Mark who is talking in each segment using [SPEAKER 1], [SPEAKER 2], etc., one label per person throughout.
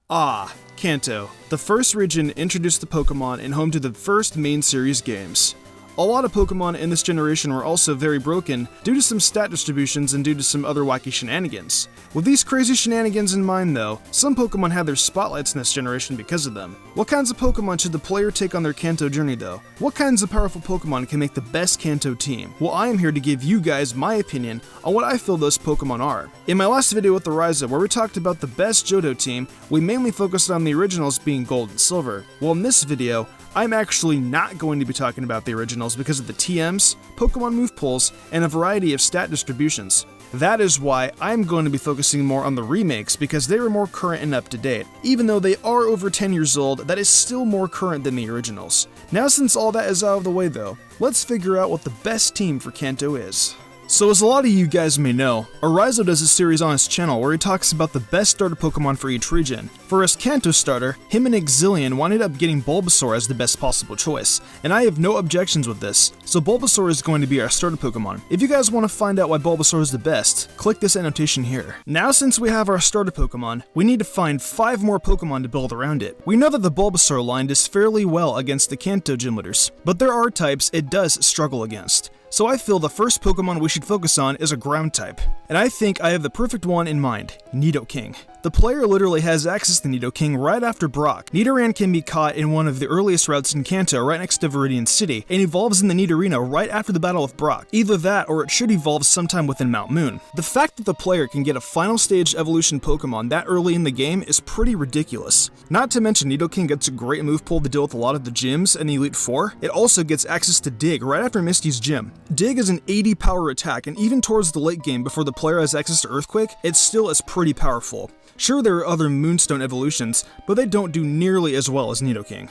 [SPEAKER 1] Kanto, the first region introduced the Pokemon and home to the first main series games. A lot of Pokemon in this generation were also very broken due to some stat distributions and due to some other wacky shenanigans. With these crazy shenanigans in mind though, some Pokemon had their spotlights in this generation because of them. What kinds of Pokemon should the player take on their Kanto journey though? What kinds of powerful Pokemon can make the best Kanto team? Well, I am here to give you guys my opinion on what I feel those Pokemon are. In my last video with the Ryza, where we talked about the best Johto team, we mainly focused on the originals being Gold and Silver. Well, in this video, I'm actually not going to be talking about the originals because of the TMs, Pokemon move pulls, and a variety of stat distributions. That is why I'm going to be focusing more on the remakes because they are more current and up to date. Even though they are over 10 years old, that is still more current than the originals. Now since all that is out of the way though, let's figure out what the best team for Kanto is. So as a lot of you guys may know, Ryza does a series on his channel where he talks about the best starter Pokemon for each region. For his Kanto starter, him and Exilian wound up getting Bulbasaur as the best possible choice, and I have no objections with this, so Bulbasaur is going to be our starter Pokemon. If you guys want to find out why Bulbasaur is the best, click this annotation here. Now since we have our starter Pokemon, we need to find 5 more Pokemon to build around it. We know that the Bulbasaur line does fairly well against the Kanto gym leaders, but there are types it does struggle against. So I feel the first Pokemon we should focus on is a ground type. And I think I have the perfect one in mind, Nidoking. The player literally has access to Nidoking right after Brock. Nidoran can be caught in one of the earliest routes in Kanto right next to Viridian City, and evolves in the Nidorina right after the battle with Brock. Either that, or it should evolve sometime within Mount Moon. The fact that the player can get a final stage evolution Pokemon that early in the game is pretty ridiculous. Not to mention Nidoking gets a great move pool to deal with a lot of the gyms in the Elite Four. It also gets access to Dig right after Misty's gym. Dig is an 80 power attack, and even towards the late game before the player has access to Earthquake, it still is pretty powerful. Sure, there are other Moonstone evolutions, but they don't do nearly as well as Nidoking.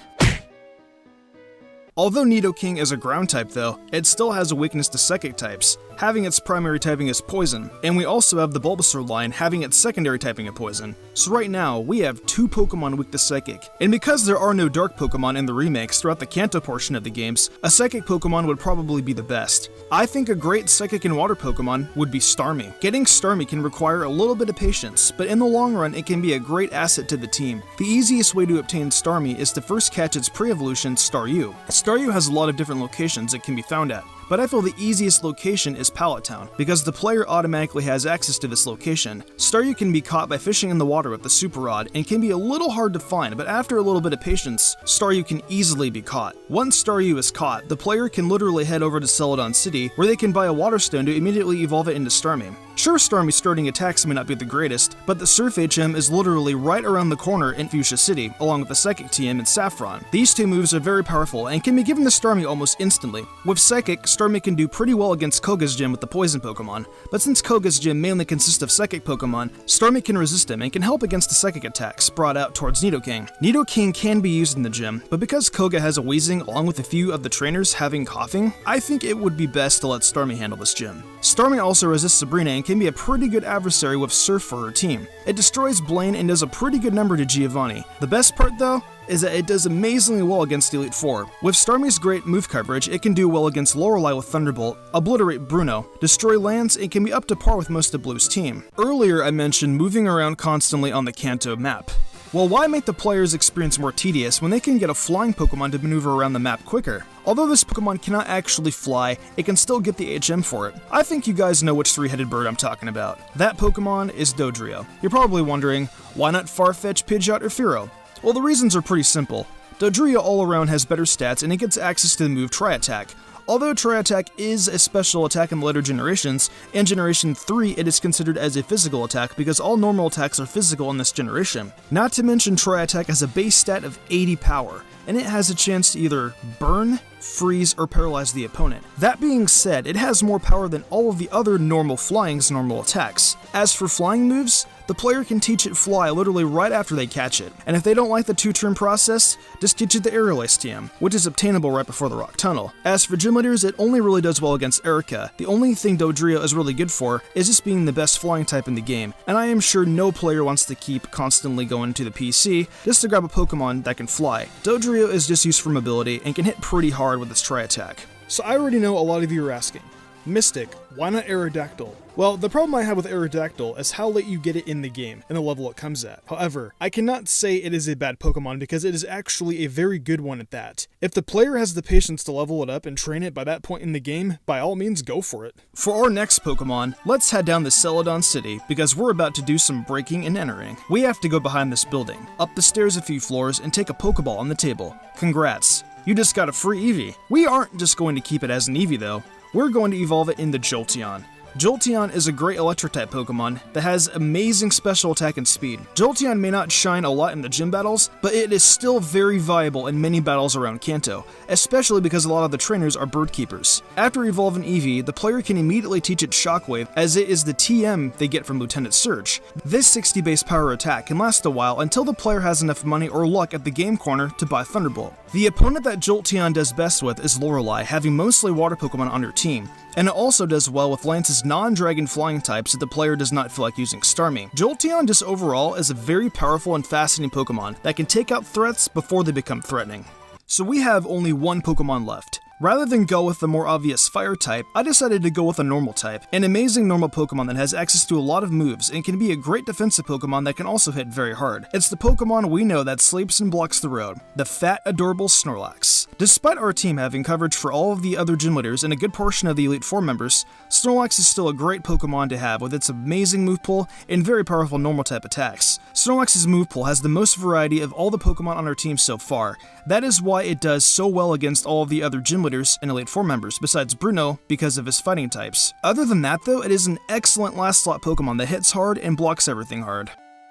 [SPEAKER 1] Although Nidoking is a ground type though, it still has a weakness to psychic types, having its primary typing as poison, and we also have the Bulbasaur line having its secondary typing of poison. So right now, we have 2 Pokemon weak to psychic, and because there are no dark Pokemon in the remakes throughout the Kanto portion of the games, a psychic Pokemon would probably be the best. I think a great psychic and water Pokemon would be Starmie. Getting Starmie can require a little bit of patience, but in the long run it can be a great asset to the team. The easiest way to obtain Starmie is to first catch its pre-evolution Staryu. Staryu has a lot of different locations it can be found at, but I feel the easiest location is Pallet Town, because the player automatically has access to this location. Staryu can be caught by fishing in the water with the Super Rod, and can be a little hard to find, but after a little bit of patience, Staryu can easily be caught. Once Staryu is caught, the player can literally head over to Celadon City, where they can buy a Water Stone to immediately evolve it into Starmie. Sure, Starmie's starting attacks may not be the greatest, but the Surf HM is literally right around the corner in Fuchsia City, along with the Psychic TM and Saffron. These 2 moves are very powerful, and can be given to Starmie almost instantly. With Psychic, Starmie can do pretty well against Koga's gym with the Poison Pokemon, but since Koga's gym mainly consists of Psychic Pokemon, Starmie can resist him and can help against the Psychic attacks brought out towards Nidoking. Nidoking can be used in the gym, but because Koga has a wheezing along with a few of the trainers having coughing, I think it would be best to let Starmie handle this gym. Starmie also resists Sabrina and can be a pretty good adversary with Surf for her team. It destroys Blaine and does a pretty good number to Giovanni. The best part though, is that it does amazingly well against Elite Four. With Starmie's great move coverage, it can do well against Lorelei with Thunderbolt, obliterate Bruno, destroy lands, and can be up to par with most of Blue's team. Earlier I mentioned moving around constantly on the Kanto map. Well, why make the player's experience more tedious when they can get a flying Pokemon to maneuver around the map quicker? Although this Pokemon cannot actually fly, it can still get the HM for it. I think you guys know which 3-headed bird I'm talking about. That Pokemon is Dodrio. You're probably wondering, why not Farfetch, Pidgeot, or Fearow? Well, the reasons are pretty simple. Dodrio all around has better stats and it gets access to the move Tri-Attack. Although Tri-Attack is a special attack in the later generations, in Generation 3 it is considered as a physical attack because all normal attacks are physical in this generation. Not to mention Tri-Attack has a base stat of 80 power, and it has a chance to either burn, freeze, or paralyze the opponent. That being said, it has more power than all of the other normal flying's normal attacks. As for flying moves, the player can teach it Fly literally right after they catch it, and if they don't like the 2-turn process, just teach it the Aerial Ace TM, which is obtainable right before the Rock Tunnel. As for gym leaders, it only really does well against Erica. The only thing Dodrio is really good for is just being the best flying type in the game, and I am sure no player wants to keep constantly going to the PC just to grab a Pokemon that can fly. Dodrio is just used for mobility and can hit pretty hard with its Tri-Attack. So I already know a lot of you are asking, Mystic, why not Aerodactyl? Well, the problem I have with Aerodactyl is how late you get it in the game and the level it comes at. However, I cannot say it is a bad Pokemon because it is actually a very good one at that. If the player has the patience to level it up and train it by that point in the game, by all means go for it. For our next Pokemon, let's head down to Celadon City because we're about to do some breaking and entering. We have to go behind this building, up the stairs a few floors, and take a Pokeball on the table. Congrats, you just got a free Eevee. We aren't just going to keep it as an Eevee though. We're going to evolve it into Jolteon. Jolteon is a great Electric-type Pokemon that has amazing special attack and speed. Jolteon may not shine a lot in the gym battles, but it is still very viable in many battles around Kanto, especially because a lot of the trainers are bird keepers. After evolving Eevee, the player can immediately teach it Shockwave, as it is the TM they get from Lieutenant Surge. This 60 base power attack can last a while until the player has enough money or luck at the game corner to buy Thunderbolt. The opponent that Jolteon does best with is Lorelei, having mostly water Pokemon on her team, and it also does well with Lance's non-dragon flying types if the player does not feel like using Starmie. Jolteon just overall is a very powerful and fascinating Pokemon that can take out threats before they become threatening. So we have only one Pokemon left. Rather than go with the more obvious fire type, I decided to go with a normal type, an amazing normal Pokemon that has access to a lot of moves and can be a great defensive Pokemon that can also hit very hard. It's the Pokemon we know that sleeps and blocks the road, the fat, adorable Snorlax. Despite our team having coverage for all of the other gym leaders and a good portion of the Elite Four members, Snorlax is still a great Pokemon to have with its amazing move pool and very powerful normal type attacks. Snorlax's move pool has the most variety of all the Pokemon on our team so far. That is why it does so well against all of the other gym leaders and Elite Four members, besides Bruno, because of his fighting types. Other than that though, it is an excellent last slot Pokemon that hits hard and blocks everything hard.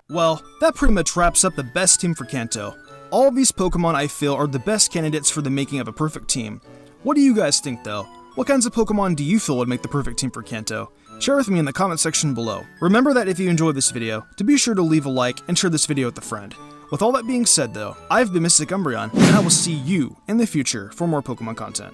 [SPEAKER 1] Well, that pretty much wraps up the best team for Kanto. All of these Pokemon I feel are the best candidates for the making of a perfect team. What do you guys think though? What kinds of Pokemon do you feel would make the perfect team for Kanto? Share with me in the comment section below. Remember that if you enjoyed this video, to be sure to leave a like and share this video with a friend. With all that being said though, I've been Mystic Umbreon, and I will see you in the future for more Pokemon content.